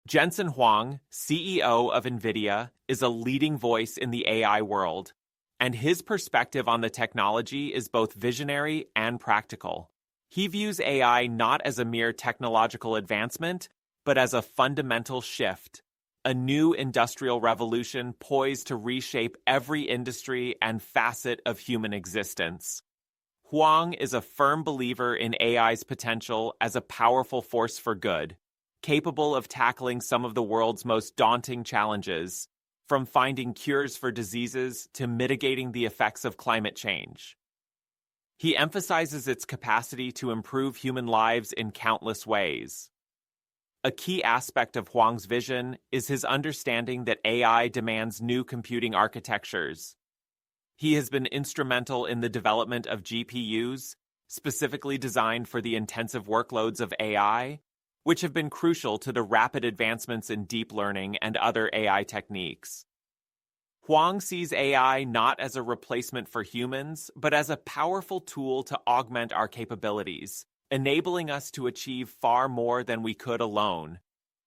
Jensen Huang, CEO of NVIDIA, is a leading voice in the AI world, and his perspective on the technology is both visionary and practical. He views AI not as a mere technological advancement, but as a fundamental shift, a new industrial revolution poised to reshape every industry and facet of human existence. Huang is a firm believer in AI's potential as a powerful force for good, capable of tackling some of the world's most daunting challenges, from finding cures for diseases to mitigating the effects of climate change. He emphasizes its capacity to improve human lives in countless ways. A key aspect of Huang's vision is his understanding that AI demands new computing architectures. He has been instrumental in the development of GPUs, specifically designed for the intensive workloads of AI, which have been crucial to the rapid advancements in deep learning and other AI techniques. Huang sees AI not as a replacement for humans, but as a powerful tool to augment our capabilities, enabling us to achieve far more than we could alone.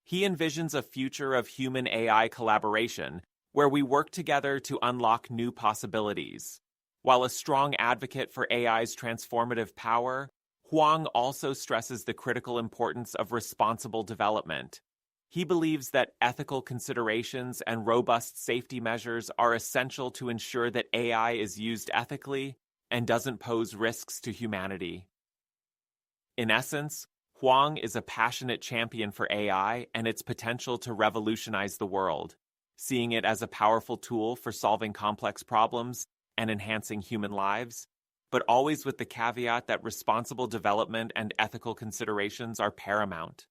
He envisions a future of human-AI collaboration, where we work together to unlock new possibilities. While a strong advocate for AI's transformative power, Huang also stresses the critical importance of responsible development. He believes that ethical considerations and robust safety measures are essential to ensure that AI is used ethically and doesn't pose risks to humanity. In essence, Huang is a passionate champion for AI and its potential to revolutionize the world, seeing it as a powerful tool for solving complex problems and enhancing human lives, but always with the caveat that responsible development and ethical considerations are paramount.